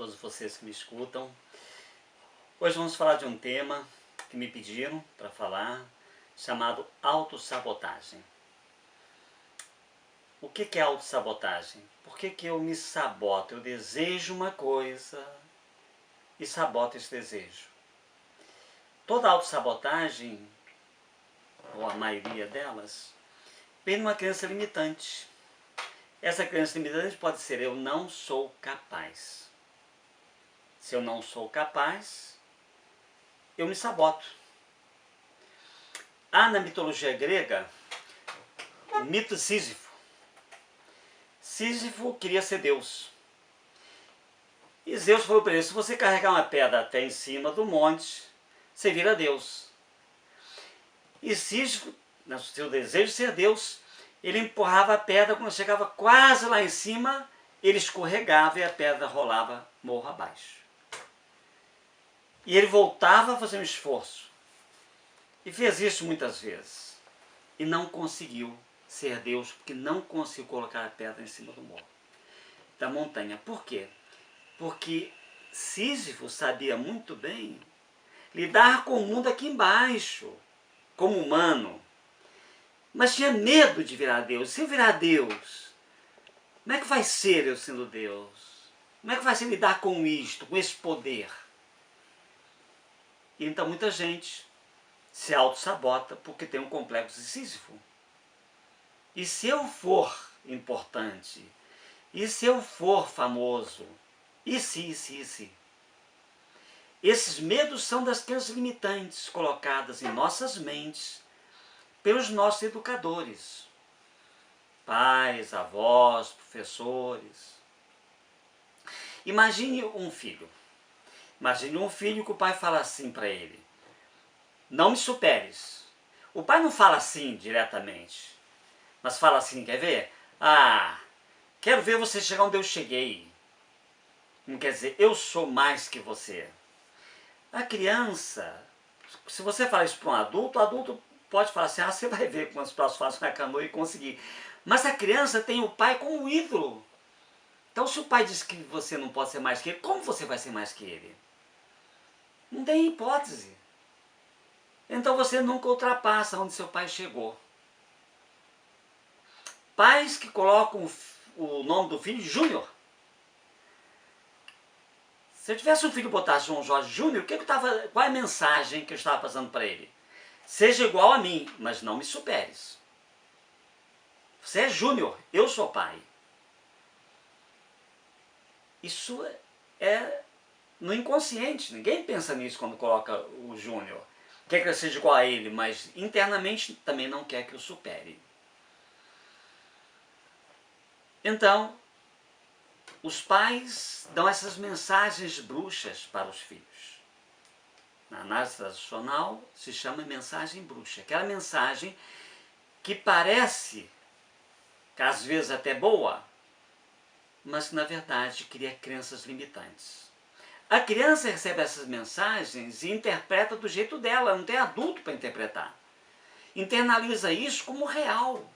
todos vocês que me escutam. Hoje vamos falar de um tema que me pediram para falar, chamado autossabotagem. O que é autossabotagem? Por que eu me saboto? Eu desejo uma coisa e saboto esse desejo. Toda autossabotagem, ou a maioria delas, vem de uma crença limitante. Essa crença limitante pode ser: eu não sou capaz. Se eu não sou capaz, eu me saboto. Há na mitologia grega o mito de Sísifo. Sísifo queria ser Deus. E Zeus falou para ele: se você carregar uma pedra até em cima do monte, você vira Deus. E Sísifo, no seu desejo de ser Deus, ele empurrava a pedra. Quando chegava quase lá em cima, ele escorregava e a pedra rolava morro abaixo. E ele voltava a fazer um esforço. E fez isso muitas vezes. E não conseguiu ser Deus, porque não conseguiu colocar a pedra em cima do morro, da montanha. Por quê? Porque Sísifo sabia muito bem lidar com o mundo aqui embaixo, como humano. Mas tinha medo de virar Deus. Se eu virar Deus, como é que vai ser eu sendo Deus? Como é que vai ser lidar com isto, com esse poder? E então muita gente se auto-sabota porque tem um complexo de Sísifo. E se eu for importante? E se eu for famoso? E se? Esses medos são das crenças limitantes colocadas em nossas mentes pelos nossos educadores. Pais, avós, professores. Imagine um filho. Imagine um filho que o pai fala assim para ele: não me superes. O pai não fala assim diretamente, mas fala assim: quer ver? Quero ver você chegar onde eu cheguei. Não quer dizer, eu sou mais que você. A criança, se você falar isso para um adulto, o adulto pode falar assim: você vai ver quantos passos faz na canoa e conseguir. Mas a criança tem o pai como ídolo. Então, se o pai diz que você não pode ser mais que ele, como você vai ser mais que ele? Não tem hipótese. Então você nunca ultrapassa onde seu pai chegou. Pais que colocam o nome do filho Júnior. Se eu tivesse um filho e botasse João Jorge Júnior, qual é a mensagem que eu estava passando para ele? Seja igual a mim, mas não me superes. Você é Júnior, eu sou pai. Isso é no inconsciente. Ninguém pensa nisso quando coloca o Júnior. Quer que eu seja igual a ele, mas internamente também não quer que eu supere. Então, os pais dão essas mensagens bruxas para os filhos. Na análise tradicional se chama mensagem bruxa. Aquela mensagem que parece, que às vezes até boa, mas que na verdade cria crenças limitantes. A criança recebe essas mensagens e interpreta do jeito dela, não tem adulto para interpretar. Internaliza isso como real.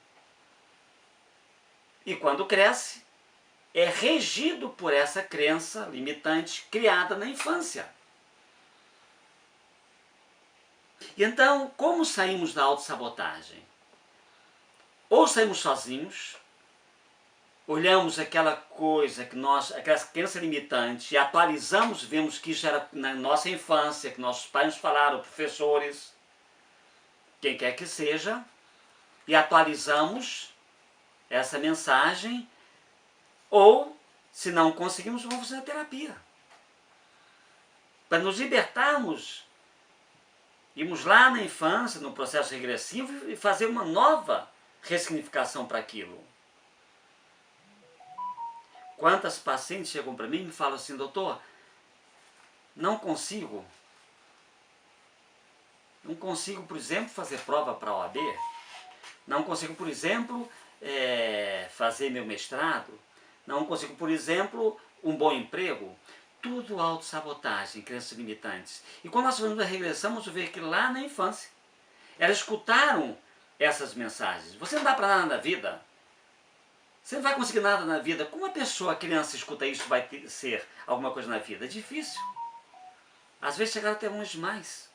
E quando cresce, é regido por essa crença limitante criada na infância. E então, como saímos da autossabotagem? Ou saímos sozinhos, olhamos aquela coisa, aquela crença limitante e atualizamos, vemos que isso era na nossa infância, que nossos pais nos falaram, professores, quem quer que seja, e atualizamos essa mensagem, ou, se não conseguimos, vamos fazer a terapia. Para nos libertarmos, irmos lá na infância, no processo regressivo, e fazer uma nova ressignificação para aquilo. Quantas pacientes chegam para mim e me falam assim: doutor, não consigo, por exemplo, fazer prova para a OAB, não consigo, por exemplo, fazer meu mestrado, não consigo, por exemplo, um bom emprego. Tudo autossabotagem, crenças limitantes. E quando nós fazemos a regressão, vamos ver que lá na infância, elas escutaram essas mensagens. Você não dá para nada na vida. Você não vai conseguir nada na vida. Como a pessoa, a criança, escuta isso, vai ser alguma coisa na vida? É difícil. Às vezes chegaram até longe demais.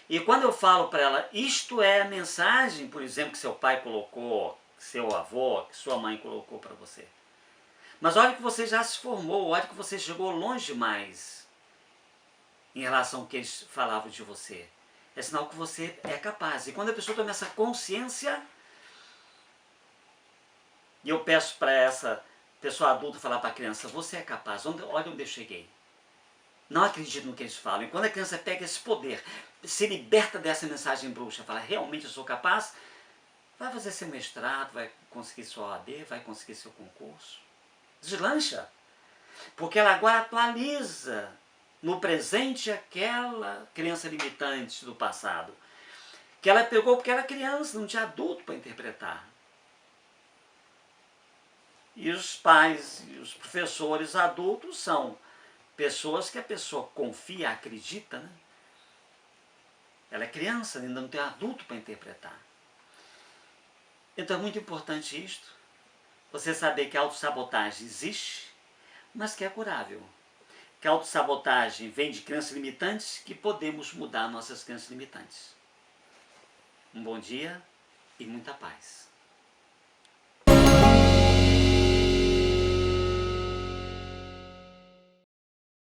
E quando eu falo para ela, isto é a mensagem, por exemplo, que seu pai colocou, que seu avô, que sua mãe colocou para você. Mas olha que você já se formou, olha que você chegou longe demais em relação ao que eles falavam de você. É sinal que você é capaz. E quando a pessoa toma essa consciência, e eu peço para essa pessoa adulta falar para a criança, você é capaz, olha onde eu cheguei. Não acredite no que eles falam. E quando a criança pega esse poder, se liberta dessa mensagem bruxa, fala, realmente eu sou capaz, vai fazer seu mestrado, vai conseguir sua OAB, vai conseguir seu concurso. Deslancha. Porque ela agora atualiza no presente aquela criança limitante do passado. Que ela pegou porque era criança, não tinha adulto para interpretar. E os pais e os professores adultos são pessoas que a pessoa confia, acredita, né? Ela é criança, ainda não tem adulto para interpretar. Então é muito importante isto, você saber que a autossabotagem existe, mas que é curável. Que a autossabotagem vem de crenças limitantes, que podemos mudar nossas crenças limitantes. Um bom dia e muita paz.